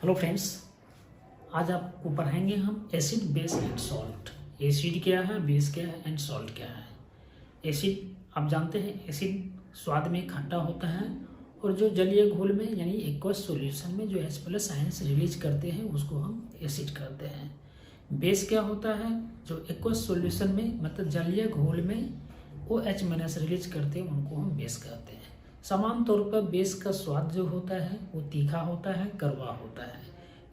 Hello friends, आज आपको पढ़ाएंगे हम acid, base and salt. Acid क्या है, बेस क्या है एंड सॉल्ट क्या है। एसिड आप जानते हैं, एसिड स्वाद में खट्टा होता है और जो जलीय घोल में यानी एक्वस सॉल्यूशन में जो H+ आयंस रिलीज करते हैं उसको हम एसिड कहते हैं। बेस क्या होता है, जो एक्वस सॉल्यूशन में मतलब जलीय घोल में OH- रिलीज करते हैं उनको हम बेस कहते हैं। समान तौर पर बेस का स्वाद जो होता है वो तीखा होता है, कड़वा होता है।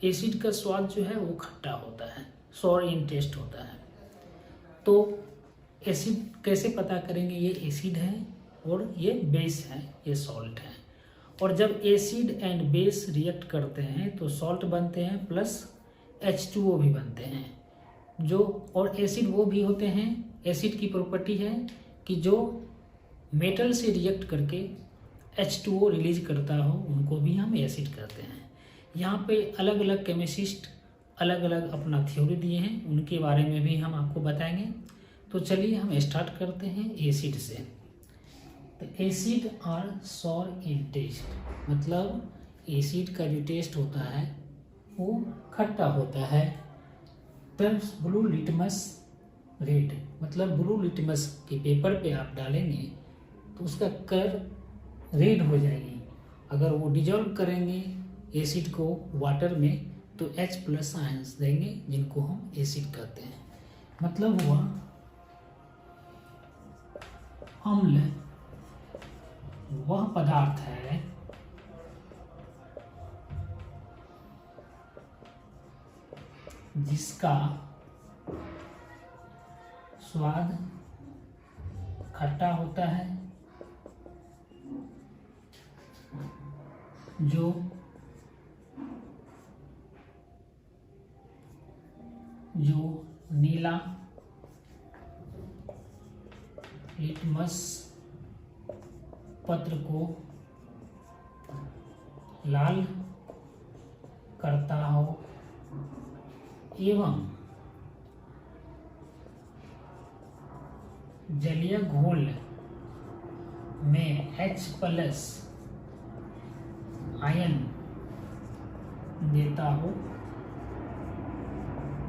एसिड का स्वाद जो है वो खट्टा होता है, सॉर इन टेस्ट होता है। तो एसिड कैसे पता करेंगे, ये एसिड है और ये बेस है, ये सॉल्ट है। और जब एसिड एंड बेस रिएक्ट करते हैं तो सॉल्ट बनते हैं प्लस H2O भी बनते हैं। जो और एसिड वो भी होते हैं, एसिड की प्रॉपर्टी है कि जो मेटल से रिएक्ट करके H2O रिलीज करता हो उनको भी हम एसिड कहते हैं। यहाँ पे अलग अलग केमिसिस्ट अलग अलग अपना थ्योरी दिए हैं, उनके बारे में भी हम आपको बताएंगे। तो चलिए हम स्टार्ट करते हैं एसिड से। तो acid are sour in taste, मतलब एसिड का जो टेस्ट होता है वो खट्टा होता है। टर्म्स ब्लू लिटमस रेड, मतलब ब्लू लिटमस के पेपर पे आप डालेंगे तो उसका कलर रेड हो जाएगी। अगर वो डिजॉल्व करेंगे एसिड को वाटर में तो H+ आयंस देंगे जिनको हम एसिड कहते हैं। मतलब हुआ अम्ल वह पदार्थ है जिसका स्वाद खट्टा होता है, जो नीला लिटमस पत्र को लाल करता हो एवं जलीय घोल में H+ आयन देता हो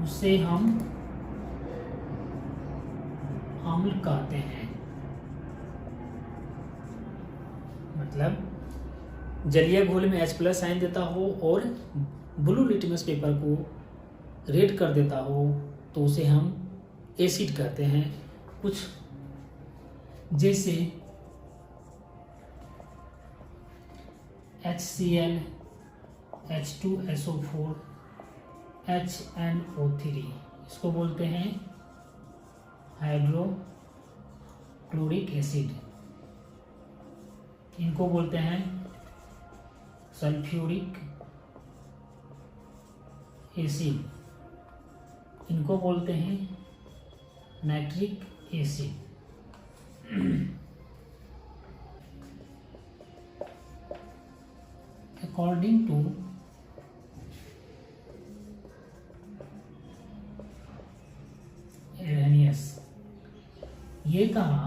उसे हम अम्ल कहते हैं। मतलब जलीय घोल में H+ आयन देता हो और ब्लू लिटमस पेपर को रेड कर देता हो तो उसे हम एसिड कहते हैं। कुछ जैसे HCl, H2SO4, HNO3, इसको बोलते हैं हाइड्रोक्लोरिक एसिड। इनको बोलते हैं सल्फ्यूरिक एसिड। इनको बोलते हैं nitric acid. According to erroneous, ये कहा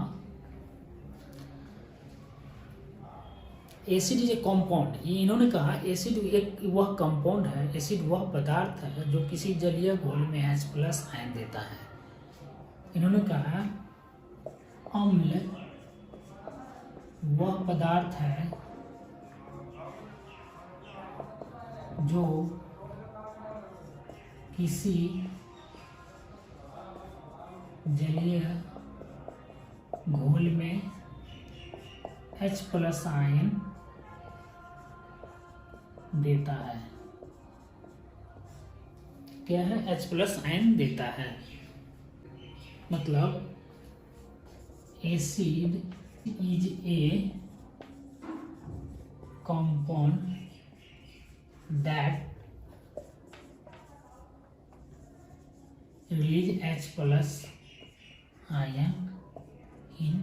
एसिड इज ए कंपाउंड। ये इन्होंने कहा एसिड एक वह कंपाउंड है, एसिड वह पदार्थ है जो किसी जलीय घोल में H+ आयन देता है। इन्होंने कहा अम्ल वह पदार्थ है जो किसी जलीय घोल में H+ आयन देता है। क्या है, H+ आयन देता है। मतलब acid is a compound that release H+ ion in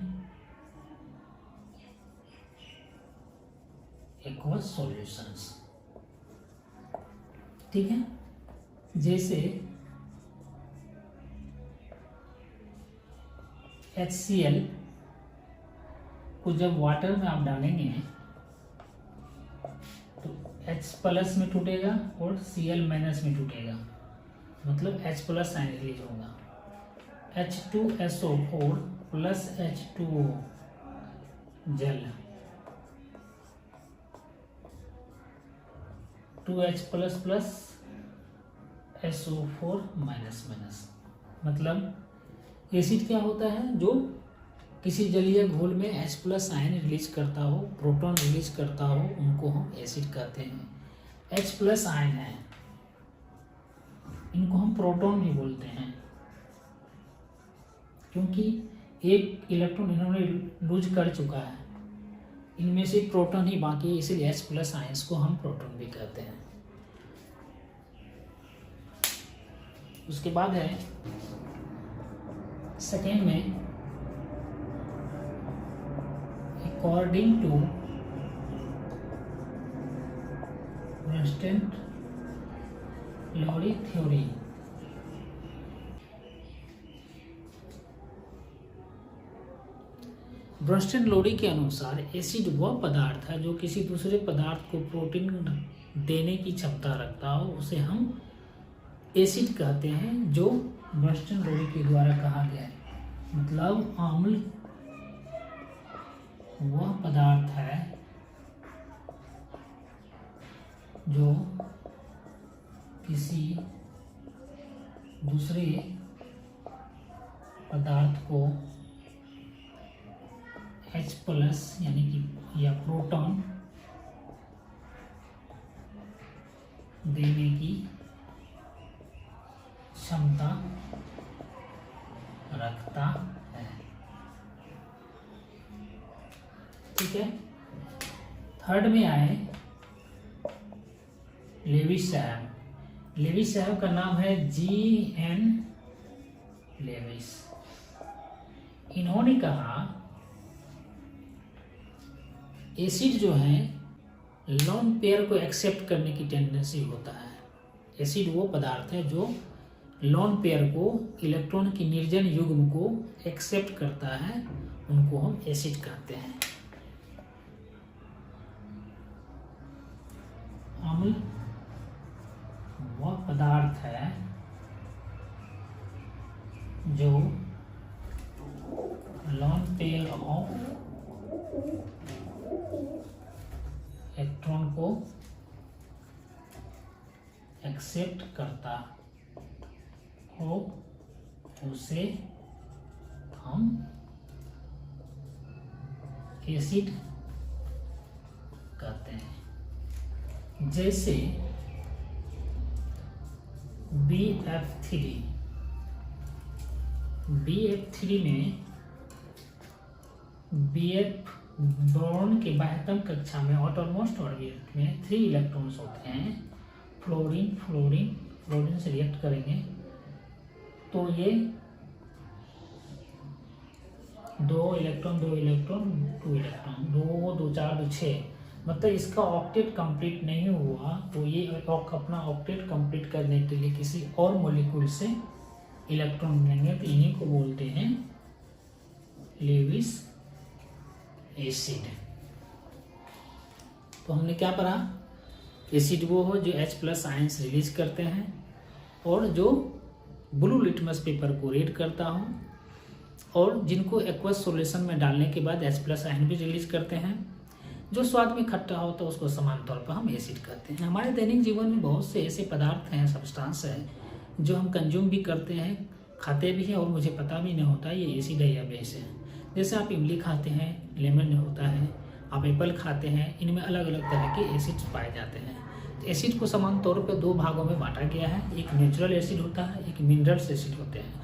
aqueous solutions. ठीक है, जैसे HCl को जब वाटर में आप डालेंगे तो H+ में टूटेगा और Cl- में टूटेगा, मतलब H+ आयन रिलीज होगा। H2SO4 प्लस H2O जल, 2H+ plus SO4 minus minus. मतलब एसिड क्या होता है, जो किसी जलीय घोल में H+ आयन रिलीज करता हो, प्रोटॉन रिलीज करता हो, उनको हम एसिड कहते हैं। H+ आयन है, इनको हम प्रोटॉन भी बोलते हैं, क्योंकि एक इलेक्ट्रॉन इन्होंने लूज कर चुका है, इनमें से प्रोटॉन ही बाकी है, इसलिए H+ आयंस को हम प्रोटॉन भी कहते हैं। उसके बाद है सेकेंड में, अकॉर्डिंग टू ब्रंस्टेन-लॉरी थ्योरी, ब्रंस्टेन-लॉरी के अनुसार एसिड वह पदार्थ है जो किसी दूसरे पदार्थ को प्रोटीन देने की क्षमता रखता हो, उसे हम एसिड कहते हैं, जो ब्रंस्टेन-लॉरी के द्वारा कहा गया है। मतलब अम्ल वह पदार्थ है जो किसी दूसरे पदार्थ को H+ यानी कि या प्रोटॉन देने की क्षमता रखता है। ठीक है। थर्ड में आए लेविस साहब। लेविस साहब का नाम है G.N. लेविस। इन्होंने कहा एसिड जो है लोन पेयर को एक्सेप्ट करने की टेंडेंसी होता है। एसिड वो पदार्थ है जो लोन पेयर को, इलेक्ट्रॉन की निर्जन युग्म को एक्सेप्ट करता है, उनको हम एसिड कहते हैं। अम्ल वह पदार्थ है जो लोन पेयर ऑफ इलेक्ट्रॉन को एक्सेप्ट करता हो, उसे हम एसिड कहते हैं। जैसे BF3 में BF बोरॉन के बाह्यतम कक्षा में आउटरमोस्ट ऑर्बिट में 3 इलेक्ट्रॉन्स होते हैं। फ्लोरीन से रिएक्ट करेंगे तो ये 2 इलेक्ट्रॉन 2 इलेक्ट्रॉन 2 इलेक्ट्रॉन 2 2 4 2 6, मतलब इसका ऑक्टेट कंप्लीट नहीं हुआ, तो ये अपना ऑक्टेट कंप्लीट करने के लिए किसी और मॉलिक्यूल से इलेक्ट्रॉन मिलेंगे, तो इन्हीं को बोलते हैं लेविस एसिड। तो हमने क्या पढ़ा, एसिड वो हो जो H+ आयंस रिलीज करते हैं और जो ब्लू लिटमस पेपर को रीड करता हो, और जिनको एक्वस सॉल्यूशन में डालने के बाद H+ आयन भी रिलीज करते हैं। जो स्वाद में खट्टा हो तो उसको समान तौर पर हम एसिड कहते हैं। हमारे दैनिक जीवन में बहुत से ऐसे पदार्थ हैं, सब्सटेंस है, जो हम कंज्यूम भी करते हैं, खाते भी हैं, और मुझे पता भी नहीं होता ये एसिड है या बेस है। जैसे आप इमली खाते हैं, लेमन होता है, आप एप्पल खाते हैं, इनमें अलग अलग तरह के एसिड्स पाए जाते हैं। तो एसिड को समान तौर पर 2 भागों में बांटा गया है, एक नेचुरल एसिड होता है, एक मिनरल्स एसिड होते हैं।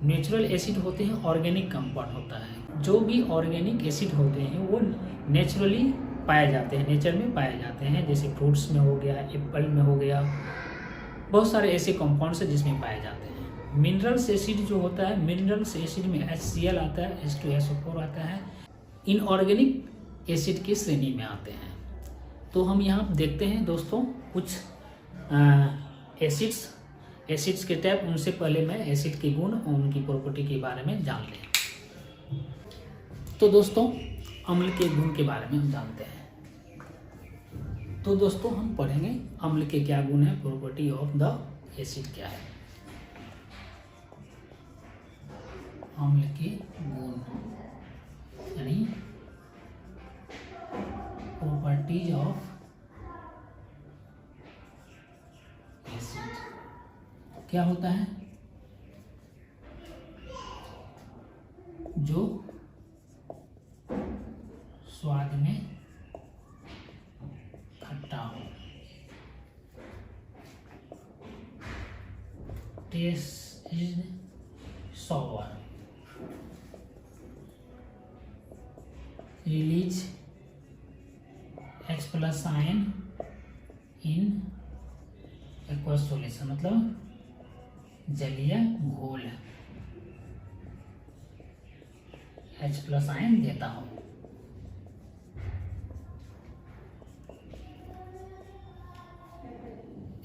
नेचुरल एसिड होते हैं, ऑर्गेनिक कंपाउंड होता है। जो भी ऑर्गेनिक एसिड होते हैं वो नेचुरली पाए जाते हैं, नेचर में पाए जाते हैं, जैसे फ्रूट्स में हो गया, एप्पल में हो गया, बहुत सारे ऐसे कंपाउंड्स हैं जिसमें पाए जाते हैं। मिनरल्स एसिड जो होता है, मिनरल्स एसिड में HCl आता है, H2SO4 आता है, इनऑर्गेनिक एसिड की श्रेणी में आते हैं। तो हम यहाँ देखते हैं दोस्तों कुछ एसिड्स के टाइप। उनसे पहले मैं एसिड के गुण और उनकी प्रॉपर्टी के बारे में जान लें। तो दोस्तों अम्ल के गुण के बारे में हम जानते हैं। तो दोस्तों हम पढ़ेंगे अम्ल के क्या गुण है, प्रॉपर्टी ऑफ द एसिड क्या है। अम्ल के गुण यानी प्रॉपर्टीज ऑफ एसिड क्या होता है, जो स्वाद में खट्टा हो, taste is sour, release H+ ion in aqueous solution, मतलब जलीय घोल H+ आयन देता हो।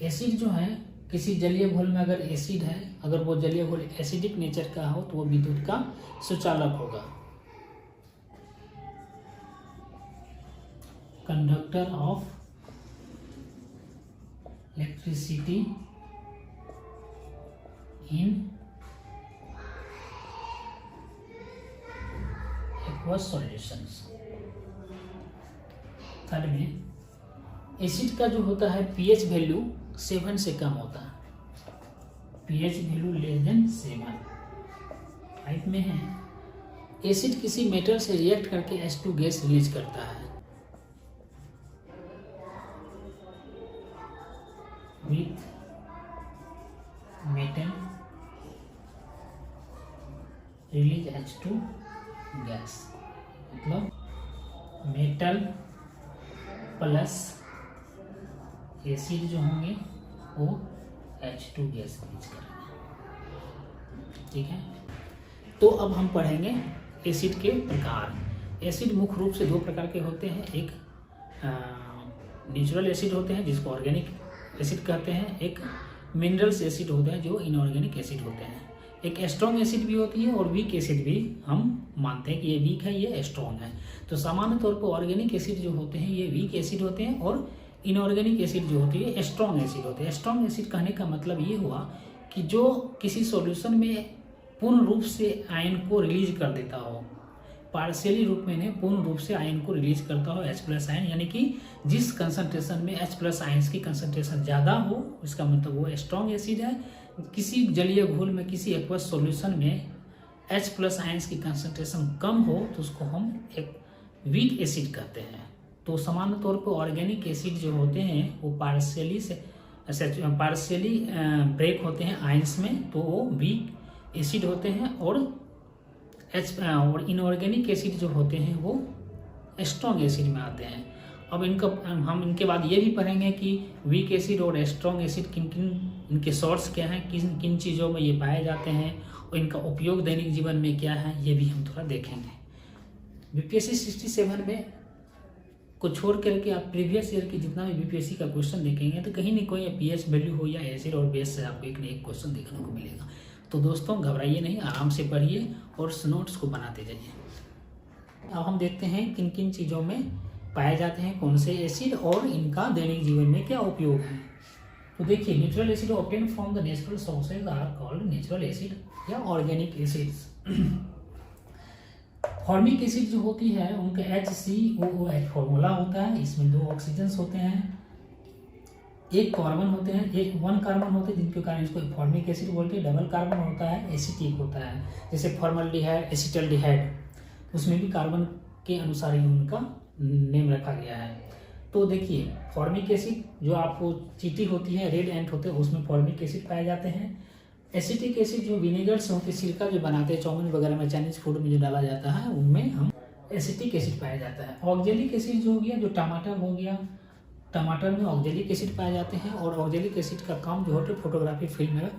एसिड जो है, किसी जलीय घोल में अगर एसिड है, अगर वो जलीय घोल एसिडिक नेचर का हो तो वो विद्युत का सुचालक होगा, conductor of electricity in aqueous solutions. Third में एसिड का जो होता है पीएच वैल्यू 7 से कम होता है, पीएच वैल्यू <7 5 में है। एसिड किसी मेटल से रिएक्ट करके H2 गैस रिलीज करता है, with metal release H2 gas, मतलब मेटल प्लस एसिड जो होंगे वो H2 गैस रिलीज करेंगे। ठीक है, तो अब हम पढ़ेंगे एसिड के प्रकार। एसिड मुख्य रूप से 2 प्रकार के होते हैं, एक नेचुरल एसिड होते हैं जिसको ऑर्गेनिक एसिड कहते हैं, एक मिनरल्स एसिड होते हैं जो इनऑर्गेनिक एसिड होते हैं, एक स्ट्रॉन्ग एसिड भी होती है और वीक एसिड भी हम मानते हैं कि ये वीक है, ये स्ट्रॉन्ग है। तो सामान्य तौर पर ऑर्गेनिक एसिड जो होते हैं ये वीक एसिड होते हैं और इनऑर्गेनिक एसिड जो होती है स्ट्रॉन्ग एसिड होते हैं। स्ट्रॉन्ग एसिड कहने का मतलब ये हुआ कि जो किसी सॉल्यूशन में पूर्ण रूप से आयन को रिलीज कर देता हो, पार्शियली रूप में नहीं पूर्ण रूप से आयन को रिलीज करता हो H+ आयन, यानी कि जिस कंसंट्रेशन में H+ आयन्स की कंसंट्रेशन ज़्यादा हो इसका मतलब वो स्ट्रॉन्ग एसिड है। किसी जलीय घोल में किसी एक्वस सॉल्यूशन में H+ आयन्स की कंसंट्रेशन कम हो तो उसको हम एक वीक एसिड कहते हैं। तो सामान्य तौर पर ऑर्गेनिक एसिड जो होते हैं वो पार्शियली ब्रेक होते हैं आयन्स में, तो वो वीक एसिड होते हैं, और इनऑर्गेनिक एसिड जो होते हैं वो स्ट्रॉन्ग एसिड में आते हैं। अब हम इनके बाद ये भी पढ़ेंगे कि वीक एसिड और स्ट्रॉन्ग एसिड किन किन इनके सोर्स क्या हैं, किन किन चीज़ों में ये पाए जाते हैं और इनका उपयोग दैनिक जीवन में क्या है, ये भी हम थोड़ा देखेंगे। बीपीएससी 67 में को छोड़ करके आप प्रीवियस ईयर की जितना भी बीपीएससी का क्वेश्चन देखेंगे तो कहीं ना कहीं पीएच वैल्यू हो या एसिड और बेस से आपको एक न एक क्वेश्चन देखने को मिलेगा। तो दोस्तों घबराइए नहीं, आराम से पढ़िए और नोट्स को बनाते जाइए। अब हम देखते हैं किन किन चीज़ों में पाए जाते हैं कौन से एसिड और इनका दैनिक जीवन में क्या उपयोग है। तो देखिए, natural acid obtain from the natural sources are called natural acid या ऑर्गेनिक एसिड्स। फॉर्मिक एसिड जो होती है उनका HCOOH फॉर्मूला होता है, इसमें 2 ऑक्सीजन्स होते हैं, एक कार्बन होते हैं, एक 1 कार्बन होते हैं जिनके कारण इसको फॉर्मिक एसिड बोलते हैं। डबल कार्बन होता है एसिटिक होता है, जैसे फॉर्मल्डिहाइड, एसिटल्डिहाइड, उसमें भी कार्बन के अनुसार ही उनका नेम रखा गया है। तो देखिए, फॉर्मिक एसिड जो आपको चीटी होती है, रेड एंट होते हैं, उसमें फॉर्मिक एसिड पाए जाते हैं। एसिटिक एसिड जो विनेगर से होते, सिरका जो बनाते हैं चाउमीन वगैरह में, चाइनीज फूड में जो डाला जाता है उनमें हम एसिटिक एसिड पाया जाता है। ऑक्जेलिक एसिड जो हो गया, जो टमाटर हो गया, टमाटर में ऑक्जेलिक एसिड पाए जाते हैं। और ऑक्जेलिक एसिड का काम जो होता है फोटोग्राफी फील्ड में,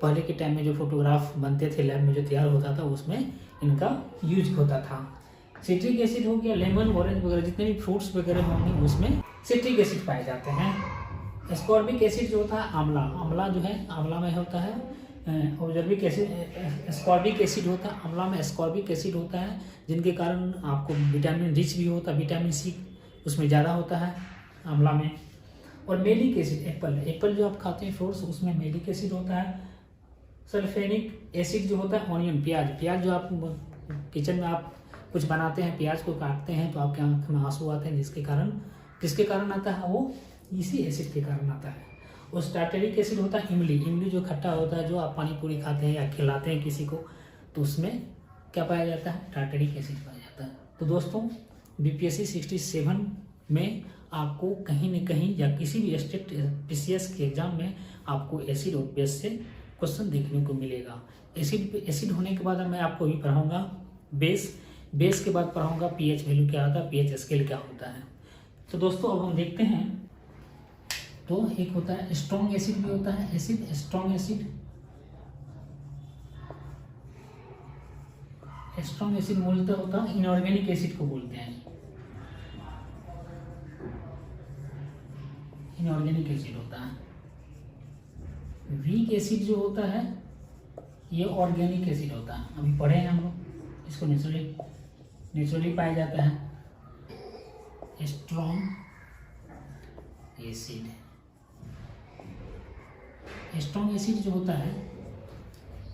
पहले के टाइम में जो फोटोग्राफ बनते थे लैब में जो तैयार होता था उसमें इनका यूज होता था। सिट्रिक एसिड हो गया, लेमन, ऑरेंज वगैरह जितने भी फ्रूट्स वगैरह होंगे उसमें सिट्रिक एसिड पाए जाते हैं। एस्कॉर्बिक एसिड जो होता है आंवला, आंवला जो है आंवला में होता है। ऑब्जर्विक एसिड, एस्कॉर्बिक एसिड होता है आंवला में, एस्कॉर्बिक एसिड होता है जिनके कारण आपको विटामिन रिच भी होता है, विटामिन सी उसमें ज़्यादा होता है आंवला में। और मेलिक एसिड, एप्पल जो आप खाते हैं फ्रूट्स, उसमें मेलिक एसिड होता है। सल्फ्यूरिक एसिड जो होता है ऑनियन, प्याज जो आप किचन में आप कुछ बनाते हैं, प्याज को काटते हैं तो आपके आंख में आंसू आते हैं, किसके कारण आता है, वो इसी एसिड के कारण आता है। और टार्टरिक एसिड होता है इमली जो खट्टा होता है, जो आप पानी पूरी खाते हैं या खिलाते हैं किसी को, तो उसमें क्या पाया जाता है, टार्टरिक एसिड पाया जाता है। तो दोस्तों बीपीएससी 67 में आपको कहीं न कहीं या किसी भी स्टेट पीसीएस के एग्जाम में आपको एसिड और बेस से क्वेश्चन देखने को मिलेगा। एसिड होने के बाद मैं आपको भी पढ़ाऊंगा बेस के बाद पढ़ाऊंगा पीएच वैल्यू क्या होता है, पीएच स्केल क्या होता है। तो दोस्तों अब हम देखते हैं, तो एक होता है स्ट्रॉन्ग एसिड भी होता है, स्ट्रॉन्ग एसिड बोलते होता है, इनऑर्गेनिक एसिड को बोलते हैं, इनऑर्गेनिक एसिड होता है। वीक एसिड जो होता है ये ऑर्गेनिक एसिड होता है, अभी पढ़े हैं हम लोग, इसको नेचुरली पाया जाता है। स्ट्रॉन्ग एसिड जो होता है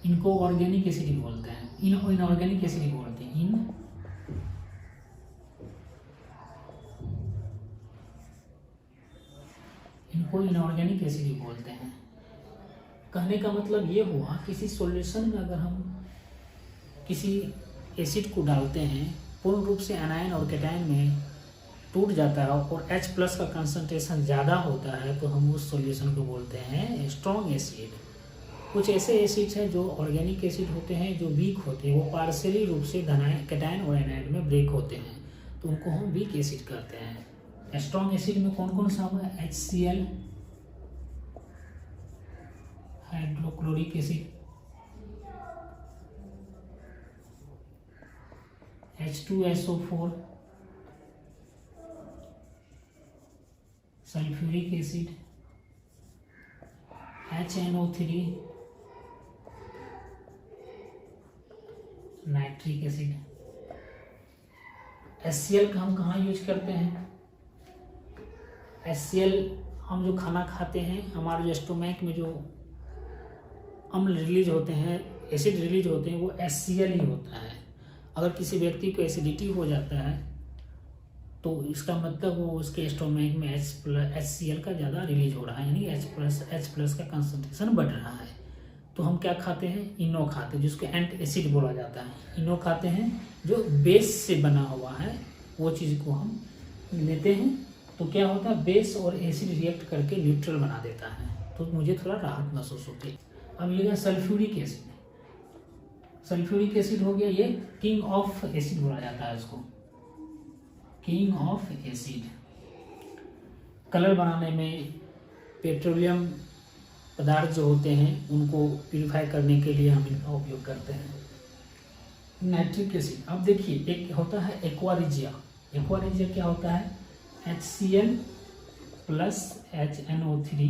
इनको ऑर्गेनिक एसिड बोलते हैं, इनऑर्गेनिक एसिड बोलते हैं, इनको इनऑर्गेनिक एसिड बोलते हैं। कहने का मतलब ये हुआ, किसी सॉल्यूशन में अगर हम किसी एसिड को डालते हैं, पूर्ण रूप से एनायन और कैटायन में टूट जाता है और H+ का कंसंट्रेशन ज़्यादा होता है, तो हम उस सॉल्यूशन को बोलते हैं स्ट्रॉन्ग एसिड। कुछ ऐसे एसिड्स हैं जो ऑर्गेनिक एसिड होते हैं, जो वीक होते हैं, वो पार्शियली रूप से कैटायन और एनायन में ब्रेक होते हैं, तो उनको हम वीक एसिड कहते हैं। स्ट्रॉन्ग एसिड में कौन कौन सा हुआ, HCl hydrochloric acid, H2SO4 sulphuric acid, HNO3 nitric acid. HCl का हम कहाँ यूज करते हैं, HCl हम जो खाना खाते हैं, हमारे जो स्टोमैक में जो अम्ल रिलीज होते हैं, एसिड रिलीज होते हैं, वो HCl ही होता है। अगर किसी व्यक्ति को एसिडिटी हो जाता है तो इसका मतलब वो उसके स्टोमैक में HCl का ज़्यादा रिलीज हो रहा है, यानी H+ का कंसंट्रेशन बढ़ रहा है। तो हम क्या खाते हैं, इनो खाते हैं, जिसको एंटी एसिड बोला जाता है। इनो खाते हैं जो बेस से बना हुआ है, वो चीज़ को हम लेते हैं, तो क्या होता है, बेस और एसिड रिएक्ट करके न्यूट्रल बना देता है, तो मुझे थोड़ा राहत महसूस होती है। अब ये सल्फ्यूरिक एसिड हो गया, ये किंग ऑफ एसिड बोला जाता है इसको, किंग ऑफ एसिड। कलर बनाने में पेट्रोलियम पदार्थ जो होते हैं उनको प्यूरिफाई करने के लिए हम इनका उपयोग करते हैं। नाइट्रिक एसिड, अब देखिए एक होता है एक्वारिजिया क्या होता है, HCl + HNO3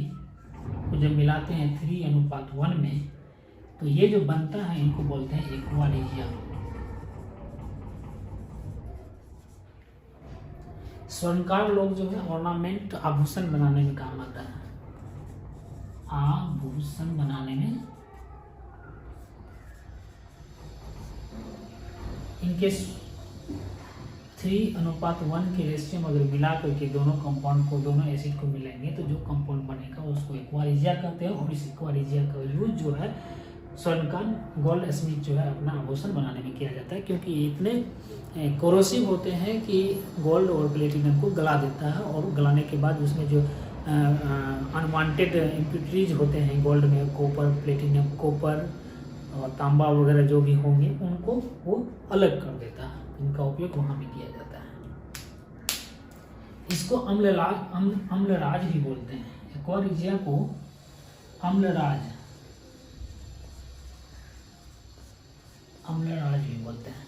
को जब मिलाते हैं 3:1 में, तो ये जो बनता है इनको बोलते हैं एक्वारिजिया। स्वर्णकार लोग जो है ऑर्नामेंट, आभूषण बनाने में काम आता है, आभूषण बनाने में इनके 3:1 के रेशियो में अगर मिला करके दोनों कंपाउंड को, दोनों एसिड को मिलाएंगे तो जो कंपाउंड बनेगा उसको एक्वारिजिया कहते हैं। और इस एक्वारिजिया का यूज जो है स्वर्णकार, गोल्ड स्मिथ जो है अपना आभूषण बनाने में किया जाता है, क्योंकि ये इतने कोरोसिव होते हैं कि गोल्ड और प्लेटिनम को गला देता है, और गलाने के बाद उसमें जो अनवांटेड इम्प्यूरिटीज होते हैं गोल्ड में, कॉपर, प्लेटिनम, कॉपर और तांबा वगैरह जो भी होंगे, उनको वो अलग कर देता है। इनका उपयोग वहाँ भी किया जाता है। इसको अम्लराज भी बोलते हैं, एक्वारिजिया को अम्लराज भी बोलते हैं।